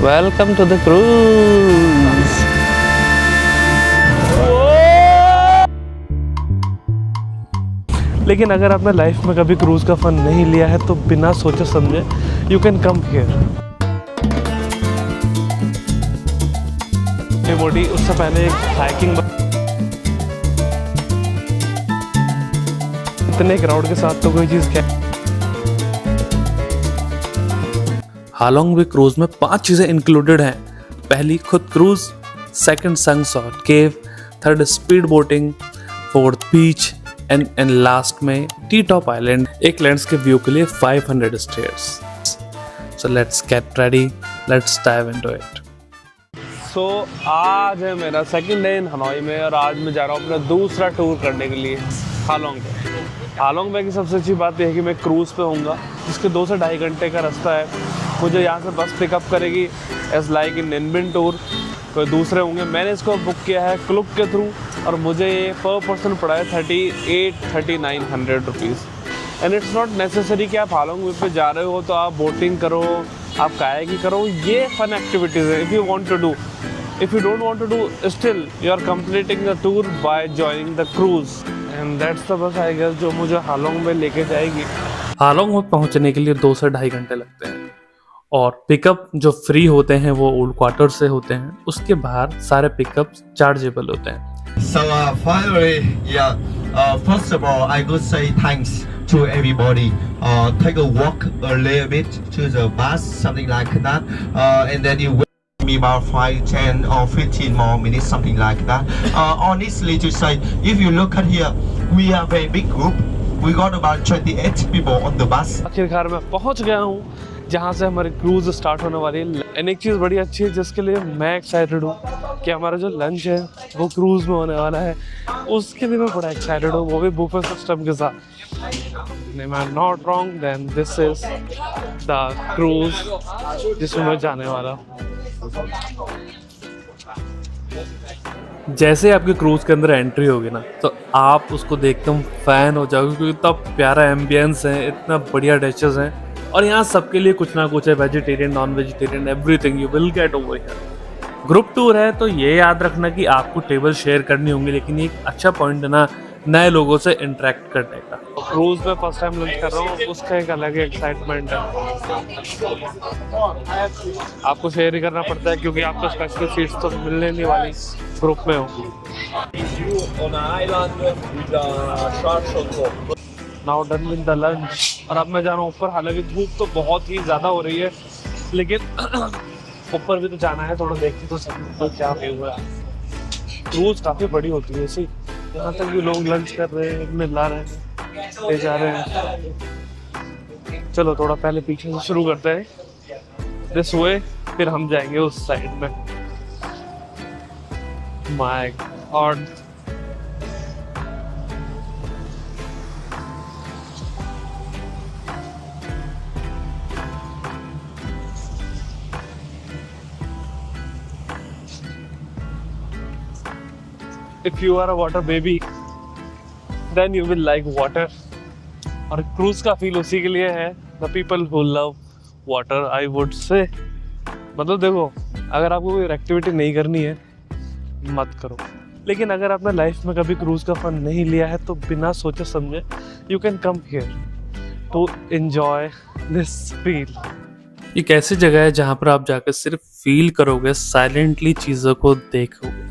Welcome to the cruise. लेकिन अगर आपने लाइफ में कभी क्रूज का फन नहीं लिया है तो बिना सोचे समझे यू कैन कम हियर। मोटी उससे पहले एक हाइकिंग, इतने क्राउड के साथ तो कोई चीज़ क्या। हालोंग बे क्रूज में 5 चीज़ें इंक्लूडेड हैं। पहली खुद cruise, second sunset cave, third speed boating, fourth beach and last में टी टॉप आइलैंड। एक लैंडस्केप व्यू के लिए 500 stairs. So let's get ready, let's dive into it. So आज है मेरा सेकंड डे इन हनोई में और आज मैं जा रहा हूँ अपना दूसरा टूर करने के लिए हालोंग पे। हालोंग में की सबसे अच्छी बात यह है कि मैं क्रूज़ पे होऊंगा, जिसके 2 से ढाई घंटे का रास्ता है। मुझे यहाँ से बस पिकअप करेगी एज लाइक इन निनबिन टूर। कोई दूसरे होंगे, मैंने इसको बुक किया है क्लुक के थ्रू और मुझे ये पर पर्सन पड़ा है 38-3900 rupees. And it's not necessary कि आप हालोंग पे जा रहे हो तो आप बोटिंग करो, आप कायाकिंग करो। ये फन एक्टिविटीज़ है। If you want to do, if you don't want to do, still you are completing the tour by joining the cruise and that's the bus I guess जो मुझे Halong में लेके जाएगी। Halong में पहुंचने के लिए 2 से ढाई घंटे लगते हैं और पिकअप जो फ्री होते हैं वो ओल्ड क्वार्टर से होते हैं। उसके बाहर सारे पिकअप चार्जेबल होते हैं। So finally, first of all, I would say thanks to everybody. Take a walk a little bit to the bus, something like that, and then you wait me about 5, 10 or 15 more minutes, something like that. Honestly to say, if you look at here, we are a very big group. We got about 28 people on the bus. आखिरकार मैं पहुंच गया हूँ जहाँ से हमारी cruise start होने वाली है। एंड एक चीज़ बड़ी अच्छी है जिसके लिए मैं एक्साइटेड हूँ कि हमारा जो लंच है वो क्रूज में होने वाला है। उसके लिए मैं बड़ा एक्साइटेड हूँ, वो भी बुफे सिस्टम के साथ। I am not wrong, then this is the cruise जिसमें मैं जाने वाला हूँ। जैसे आपके क्रूज के अंदर एंट्री होगी ना तो आप उसको देखकर फैन हो जाओगे, क्योंकि इतना प्यारा एम्बियंस है, इतना बढ़िया डिशेस हैं और यहाँ सबके लिए कुछ ना कुछ है, vegetarian, non vegetarian, everything you will get over here. Group tour है तो ये याद रखना कि आपको टेबल शेयर करनी होंगी, लेकिन ये एक अच्छा पॉइंट है ना नए लोगों से इंटरेक्ट करने का। क्रूज में फर्स्ट टाइम लंच कर रहा हूँ, उसका एक अलग ही एक्साइटमेंट है। आपको शेयर ही करना पड़ता है क्योंकि आपको स्पेशल सीट्स तो मिलने नहीं वाली, ग्रुप में हो। Now done with the lunch और अब मैं जा रहा हूँ ऊपर। हालांकि धूप तो बहुत ही ज़्यादा हो रही है, लेकिन ऊपर भी तो जाना है, थोड़ा देखते तो सब क्या व्यू है। क्रूज काफ़ी बड़ी होती है ऐसी, यहाँ तक भी लोग लंच कर रहे हैं, मिला रहे हैं, ले जा रहे हैं। चलो थोड़ा पहले पीछे से शुरू करते हैं, दिस वे, फिर हम जाएंगे उस साइड में। My God, if you are a water baby then you will like water। और क्रूज का फील उसी के लिए है, the people who love water I would say। मतलब देखो, अगर आपको कोई एक्टिविटी नहीं करनी है मत करो, लेकिन अगर आपने लाइफ में कभी क्रूज का फन नहीं लिया है तो बिना सोचे समझे you can come here to enjoy this feel. एक ऐसी जगह है जहाँ पर आप जाकर सिर्फ फील करोगे, साइलेंटली चीज़ों को देखोगे।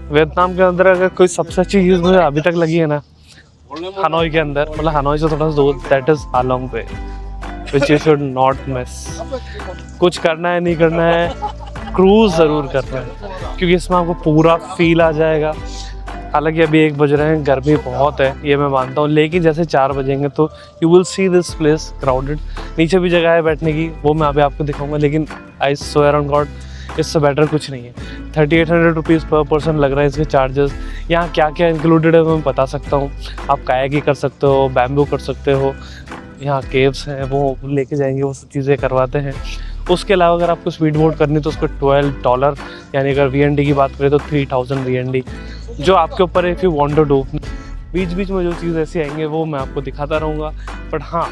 वियतनाम के अंदर अगर कोई सबसे अच्छी चीज़ मुझे अभी तक लगी है ना, हनोई के अंदर, मतलब हनोई से थोड़ा सा दूर, दैट इज हालोंग पे, which you should not miss. कुछ करना है नहीं करना है, क्रूज ज़रूर करना है, क्योंकि इसमें आपको पूरा फील आ जाएगा। हालांकि अभी 1 बज रहे हैं, गर्मी बहुत है ये मैं मानता हूँ, लेकिन जैसे 4 बजेंगे तो you will see this place crowded. नीचे भी जगह है बैठने की, वो मैं अभी आपको दिखाऊंगा, लेकिन आई स्वेयर ऑन गॉड इससे बेटर कुछ नहीं है। 3800 रुपीज़ पर पर्सन लग रहा है इसके चार्जेस। यहाँ क्या क्या इंक्लूडेड है मैं बता सकता हूँ। आप कायाकिंग कर सकते हो, बैम्बू कर सकते हो, यहाँ केव्स हैं वो लेके जाएंगे, वो सब चीज़ें करवाते हैं। उसके अलावा अगर आपको स्पीड बोट करनी है तो उसको $12, यानी अगर VND की बात करें तो 3000 VND, जो आपके ऊपर है if you want to do. बीच बीच में जो चीज़ ऐसी आएंगे वो मैं आपको दिखाता रहूँगा, बट हाँ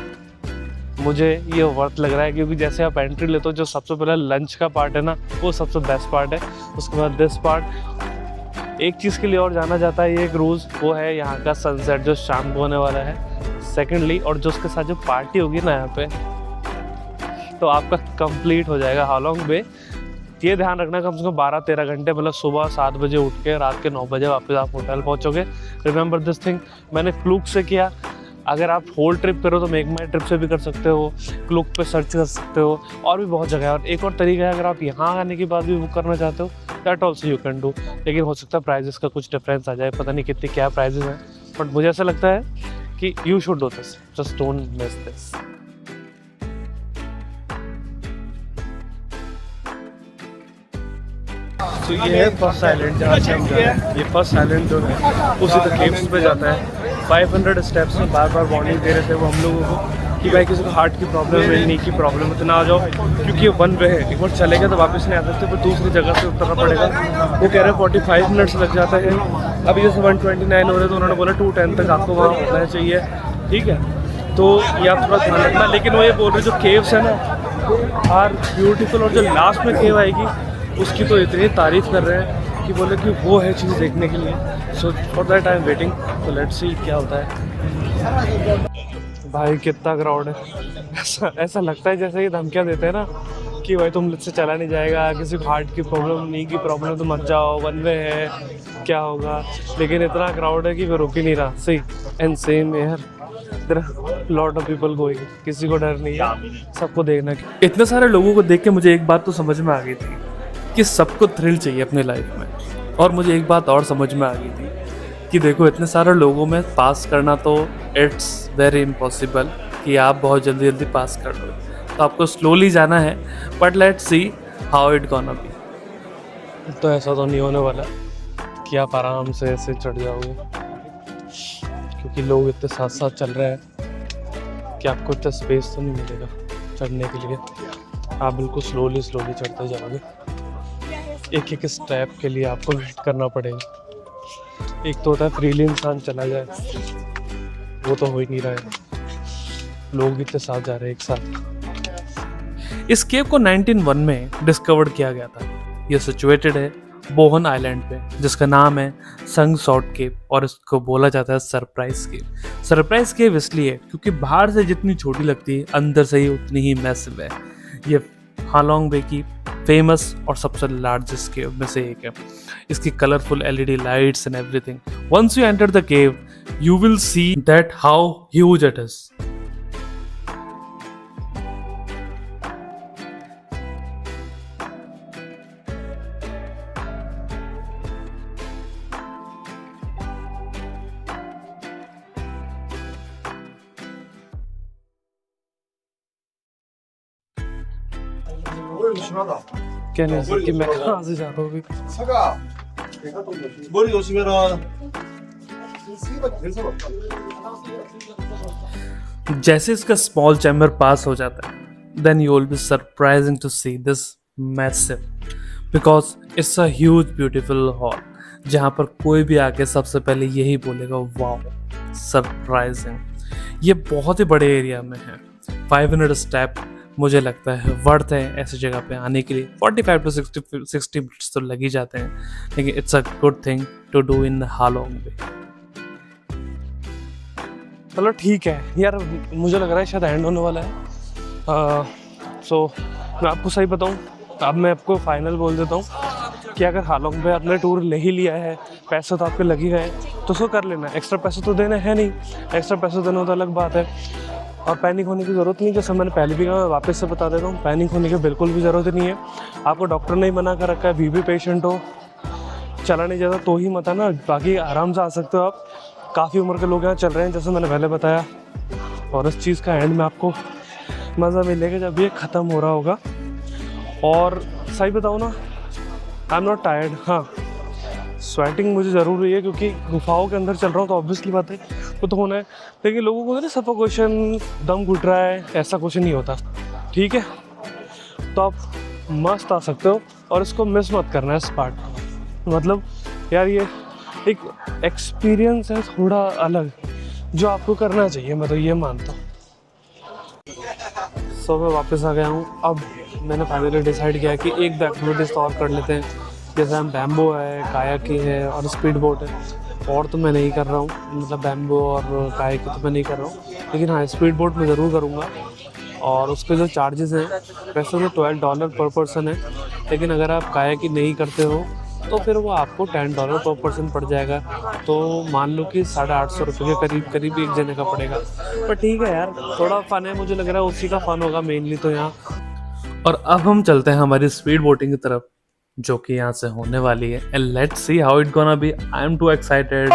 मुझे ये वर्थ लग रहा है क्योंकि जैसे आप एंट्री लेते हो, जो सबसे पहले लंच का पार्ट है ना, वो सबसे बेस्ट पार्ट है। उसके बाद दिस पार्ट, एक चीज़ के लिए और जाना जाता है ये क्रूज़, वो है यहाँ का सनसेट जो शाम को होने वाला है। सेकेंडली, और जो उसके साथ जो पार्टी होगी ना यहाँ पे, तो आपका कंप्लीट हो जाएगा हालोंग बे। ये ध्यान रखना कम से कम 12-13 घंटे, मतलब सुबह 7 बजे उठ के रात के 9 बजे वापस आप होटल पहुँचोगे। रिमेंबर दिस थिंग, मैंने क्लूक से किया। अगर आप होल ट्रिप करो तो मेक माई ट्रिप से भी कर सकते हो, क्लूक पे सर्च कर सकते हो, और भी बहुत जगह है। और एक और तरीका है, अगर आप यहाँ आने के बाद भी बुक करना चाहते हो that also you can do, लेकिन हो सकता है प्राइजेस का कुछ डिफरेंस आ जाए, पता नहीं कितनी क्या प्राइजेस हैं, बट मुझे ऐसा लगता है कि you should do this, just don't miss this. तो ये है फर्स्ट आइलैंड जहाँ से हम जा रहे हैं। ये फर्स्ट आइलैंड जो है उसी तक केव्स पे जाता है। 500 स्टेप्स में बार बार वार्निंग दे रहे थे वो हम लोगों को कि भाई किसी को हार्ट की प्रॉब्लम है, नी की प्रॉब्लम है तो ना आ जाओ, क्योंकि ये 1 वे है, एक बार चलेगा तो वापस नहीं आ सकते, फिर दूसरी जगह से उतरना पड़ेगा। वो कह रहे हैं 45 मिनट्स लग जाता है। अभी जैसे 129 हो रहे हैं तो उन्होंने बोला 210 तक आपको वहाँ होना चाहिए, ठीक है। तो ये आप थोड़ा ध्यान रखना। लेकिन वो ये बोल रहे जो केव्स है ना आर ब्यूटीफुल, और जो लास्ट में केव आएगी उसकी तो इतनी तारीफ़ कर रहे हैं कि बोले कि वो है चीज़ देखने के लिए। So for that I am waiting, तो लेट्स सी क्या होता है। भाई कितना क्राउड है, ऐसा लगता है जैसे ये धमकियाँ देते हैं ना कि भाई तुम से चला नहीं जाएगा, किसी को हार्ट की प्रॉब्लम, नी की प्रॉब्लम तो मत जाओ, 1 वे है, क्या होगा। लेकिन इतना क्राउड है कि मैं रुक ही नहीं रहा। सही and same here, there are lot of people going, किसी को डर नहीं है, सबको देखना। इतने सारे लोगों को देख के मुझे एक बात तो समझ में आ गई थी कि सबको थ्रिल चाहिए अपने लाइफ में, और मुझे एक बात और समझ में आ गई थी कि देखो इतने सारे लोगों में पास करना तो इट्स वेरी इम्पॉसिबल कि आप बहुत जल्दी जल्दी पास कर लो, तो आपको स्लोली जाना है, but let's see how it gonna be. तो ऐसा तो नहीं होने वाला कि आप आराम से ऐसे चढ़ जाओगे, क्योंकि लोग इतने साथ साथ चल रहे हैं कि आपको इतना स्पेस तो नहीं मिलेगा चढ़ने के लिए। आप बिल्कुल स्लोली स्लोली चढ़ते जाओगे, एक एक स्टेप के लिए आपको वेट करना पड़ेगा। एक तो होता है फ्रीली इंसान चला जाए, वो तो हो ही नहीं रहा है, लोग इतने साथ जा रहे हैं एक साथ। इस केव को 1901 में डिस्कवर्ड किया गया था। यह सिचुएटेड है बोहन आइलैंड पे, जिसका नाम है संग सॉट केव, और इसको बोला जाता है सरप्राइज केव। सरप्राइज केव इसलिए क्योंकि बाहर से जितनी छोटी लगती है अंदर से ही उतनी ही मैसिव है। ये हालोंग बे की फेमस और सबसे लार्जेस्ट केव में से एक है। इसकी colourful LED lights and everything, once you enter the cave you will see that how huge it is. कहने से कि मैं कहाँ से जा रहा हूँ अभी। 사과 머리 조심해라. जैसे इसका स्मॉल चैम्बर पास हो जाता है then you will be surprising to see this massive, because it's a huge beautiful hall जहाँ पर कोई भी आके सबसे पहले यही बोलेगा वाओ सरप्राइजिंग। ये बहुत ही बड़े एरिया में है। 500 स्टेप मुझे लगता है वर्थ है ऐसी जगह पे आने के लिए। 45 to 60 मिनट्स तो लग ही जाते हैं, लेकिन it's a good thing to do in Halong Bay. चलो ठीक है यार, मुझे लग रहा है शायद एंड होने वाला है। सो मैं आपको सही बताऊं, अब मैं आपको फाइनल बोल देता हूं कि अगर हालोंग पे आपने टूर ले ही लिया है, पैसे तो आपके लग ही गए, तो उसको कर लेना। एक्स्ट्रा पैसे तो देने हैं नहीं, एक्स्ट्रा पैसे देना तो अलग बात है। और पैनिक होने की ज़रूरत नहीं, जैसे मैंने पहले भी कहा, मैं वापस से बता देता हूँ, पैनिक होने की बिल्कुल भी ज़रूरत नहीं है। आपको डॉक्टर ने ही मना कर रखा है, बीपी पेशेंट हो, चला नहीं जाता तो ही मत आना, बाकी आराम से आ सकते हो आप। काफ़ी उम्र के लोग यहाँ चल रहे हैं जैसे मैंने पहले बताया, और इस चीज़ का एंड में आपको मज़ा मिलेगा जब ये ख़त्म हो रहा होगा। और सही बताऊँ ना, आई एम नॉट टायर्ड। हाँ, स्वेटिंग मुझे ज़रूर हुई है क्योंकि गुफाओं के अंदर चल रहा हूँ, तो ऑब्वियसली बात है वो तो होना है। लेकिन लोगों को ना सफोकेशन, दम घुट रहा है, ऐसा कुछ नहीं होता, ठीक है। तो आप मस्त आ सकते हो और इसको मिस मत करना है इस पार्ट। मतलब यार ये एक एक्सपीरियंस है थोड़ा अलग जो आपको करना चाहिए, मैं तो ये मानता हूँ। सो मैं वापस आ गया हूँ। अब मैंने फाइनली डिसाइड किया कि एक दो एक्टिविटीज़ तो और कर लेते हैं, जैसे हम बैम्बो है, कायाकिंग है और स्पीड बोट है। और तो मैं नहीं कर रहा हूँ, मतलब बैम्बो और कायाकिंग तो मैं नहीं कर रहा हूँ, लेकिन हाँ स्पीड बोट मैं ज़रूर करूँगा। और उसके जो चार्जेस हैं वैसे तो $12 पर पर्सन है, लेकिन अगर आप कायाकिंग नहीं करते हो तो फिर वो आपको $10 पर पर्सन पड़ जाएगा। तो मान लो कि 850 रुपये के करीब एक जने का पड़ेगा। पर ठीक है यार, थोड़ा फन है, मुझे लग रहा है उसी का फन होगा मेनली तो यहाँ। और अब हम चलते हैं हमारी स्पीड बोटिंग की तरफ, जो कि यहाँ से होने वाली है। And let's see how it gonna be. I am to excited.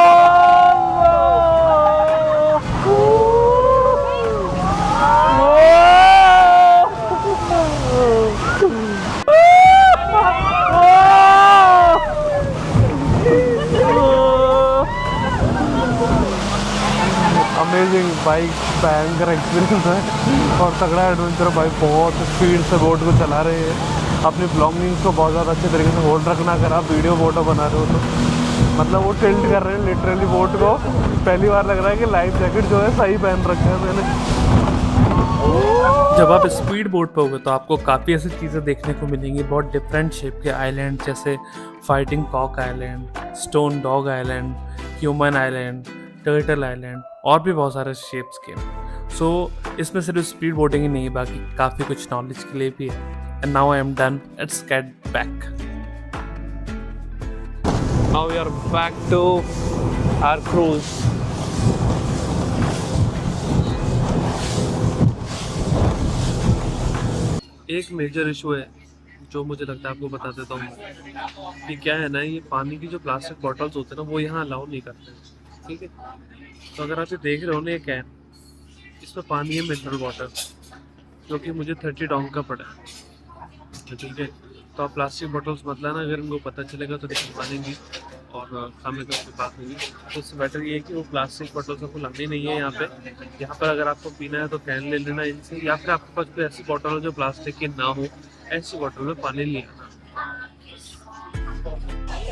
Amazing bike भयंकर एक्सपीरियंस है और तगड़ा एडवेंचर। भाई बहुत स्पीड से बोट को चला रहे हैं, अपनी बिलोंगिंग्स को बहुत ज़्यादा अच्छे तरीके से होल्ड रखना। अगर आप वीडियो फोटो बना रहे हो तो मतलब वो टिल्ट कर रहे हैं लिटरली बोट को। पहली बार लग रहा है कि लाइफ जैकेट जो है सही पहन रखा है मैंने। जब आप स्पीड बोट पे होगे तो आपको काफ़ी ऐसी चीज़ें देखने को मिलेंगी, बहुत डिफरेंट शेप के आइलैंड, जैसे fighting cock island, stone dog island, human island, turtle island और भी बहुत सारे शेप्स के। सो इसमें सिर्फ स्पीड बोटिंग ही नहीं, बाकी काफ़ी कुछ नॉलेज के लिए भी है। And now I am done, let's get back. Now we are back to our cruise. एक मेजर इशू है जो मुझे लगता है आपको बता देता हूँ कि क्या है ना, ये पानी की जो प्लास्टिक बॉटल्स होते हैं ना वो यहाँ अलाउ नहीं करते हैं, ठीक है। तो अगर आप ये देख रहे हो ना ये कैन, इसमें पानी है मिनरल वाटर, जो कि मुझे 30 डॉन्ग का पड़ा है, ठीक है। तो आप प्लास्टिक बॉटल्स मत लाना, अगर इनको पता चलेगा तो नहीं मानेंगी और खाने का कोई बात होगी। तो उससे बेटर ये है कि वो प्लास्टिक बॉटल्स आपको लानी नहीं है यहाँ पे। यहाँ पर अगर आपको पीना है तो कैन ले लेना इनसे, या फिर आपके पास कोई ऐसी बॉटल हो जो प्लास्टिक की ना हो, ऐसी बॉटल में पानी ले आना।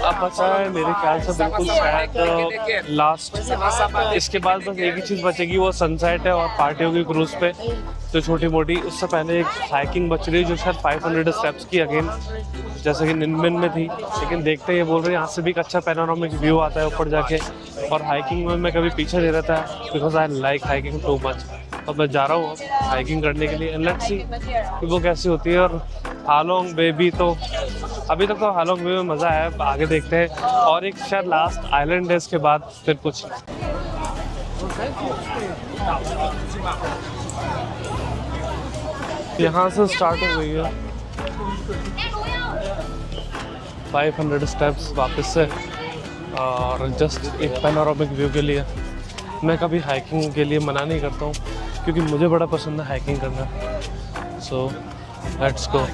अब बचा है मेरे ख्याल से बिल्कुल शायद लास्ट, इसके बाद बस एक ही चीज़ बचेगी, वो सनसेट है और पार्टी होगी क्रूज पे जो छोटी मोटी। उससे पहले एक हाइकिंग बच रही है जो शायद 500 स्टेप्स की अगेन, जैसे कि निनमिन में थी, लेकिन देखते ये बोल रहे हैं यहाँ से भी एक अच्छा पैनोरामिक व्यू आता है ऊपर जाके। और हाइकिंग में मैं कभी पीछे नहीं रहता है because I like hiking too much. अब मैं जा रहा हूँ हाइकिंग करने के लिए, लेट्स सी कि वो कैसी होती है। और हालोंग बे भी तो अभी तक तो हालोंग बे में मज़ा आया, आगे देखते हैं। और एक शायद लास्ट आइलैंड है, इसके बाद फिर कुछ। यहाँ से स्टार्ट हो गई है 500 स्टेप्स वापस से, और जस्ट एक पैनोरामिक व्यू के लिए। मैं कभी हाइकिंग के लिए मना नहीं करता हूँ क्योंकि मुझे बड़ा पसंद है हाइकिंग करना। सो लेट्स गो,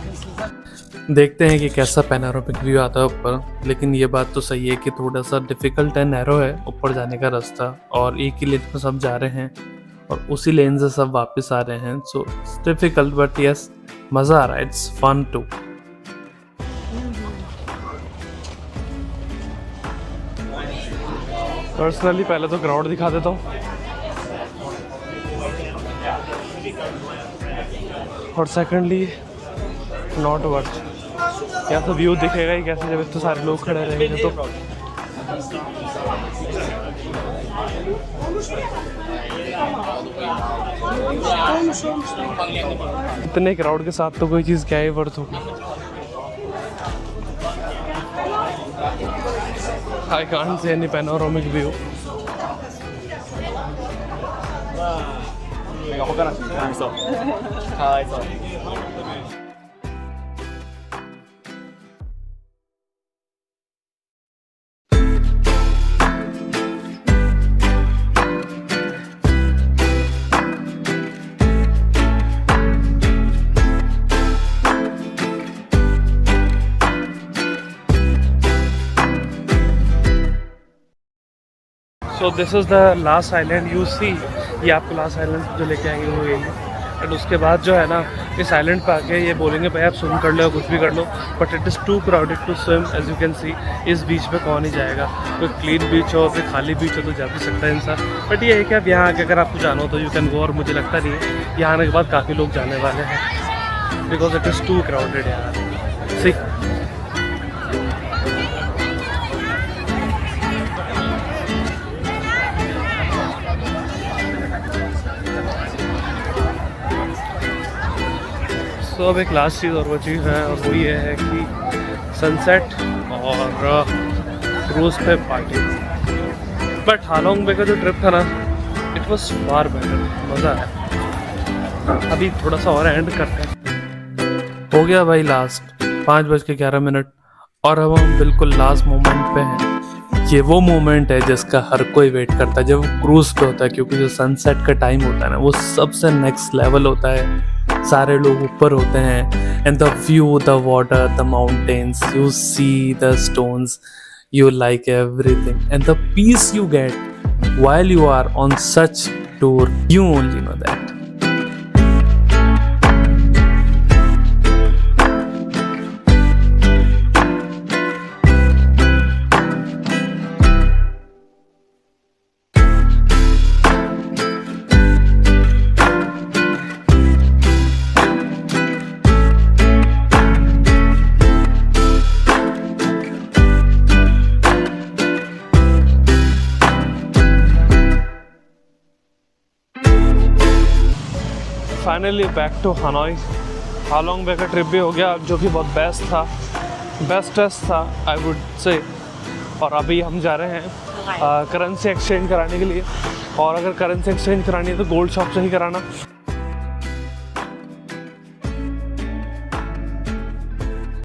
देखते हैं कि कैसा पैनोरामिक व्यू आता है ऊपर। लेकिन ये बात तो सही है कि थोड़ा सा डिफ़िकल्ट एंड नैरो है ऊपर जाने का रास्ता, और एक ही लेन में सब जा रहे हैं और उसी लेन से सब वापस आ रहे हैं। So it's difficult but yes मज़ा आ रहा है, इट्स फन टू। पर्सनली पहले तो क्राउड दिखा देता हूँ, और सेकेंडली नॉट वर्थ। क्या तो व्यू दिखेगा ही कैसे जब इतने सारे लोग खड़े रहेंगे। तो इतने क्राउड के साथ तो कोई चीज़ क्या ही वर्थ होगी। I can't see any panoramic view. So this is the last island you see। ये आपको लास्ट आइलैंड जो लेके आएंगे वो यही। एंड उसके बाद जो है ना इस आइलैंड पे आके ये बोलेंगे भाई आप स्विम कर लो या कुछ भी कर लो, but it is too crowded to swim. As you can see इस बीच पे कौन ही जाएगा, कोई क्लीन बीच हो फिर खाली बीच हो तो जा भी सकता है इंसान, बट ये है कि अब यहाँ आके अगर आपको जाना हो तो यू कैन गो। और मुझे लगता नहीं है यहाँ आने के बाद काफ़ी लोग जाने वाले हैं because it is too crowded यार। सी तो अब एक लास्ट चीज़ और वो चीज़ है, और वो ये है कि सनसेट और क्रूज़ पे पार्टी। बट हालोंग बे का जो ट्रिप था ना इट वॉज फार बेटर, मज़ा आया। अभी थोड़ा सा और एंड करते हैं। हो गया भाई लास्ट 5:11 और अब हम बिल्कुल लास्ट मोमेंट पे हैं। ये वो मोमेंट है जिसका हर कोई वेट करता है जब वो क्रूज़ पे होता है, क्योंकि जो सनसेट का टाइम होता है ना वो सबसे नेक्स्ट लेवल होता है। सारे लोग ऊपर होते हैं and the view, the water, the mountains, you see the stones, you like everything and the peace you get while you are on such tour, you only know that. Finally back to Hanoi. Halong Bay का trip भी हो गया जो कि बहुत bestest था I would say. और अभी हम जा रहे हैं करेंसी एक्सचेंज कराने के लिए, और अगर करेंसी एक्सचेंज करानी है तो गोल्ड शॉप से ही कराना,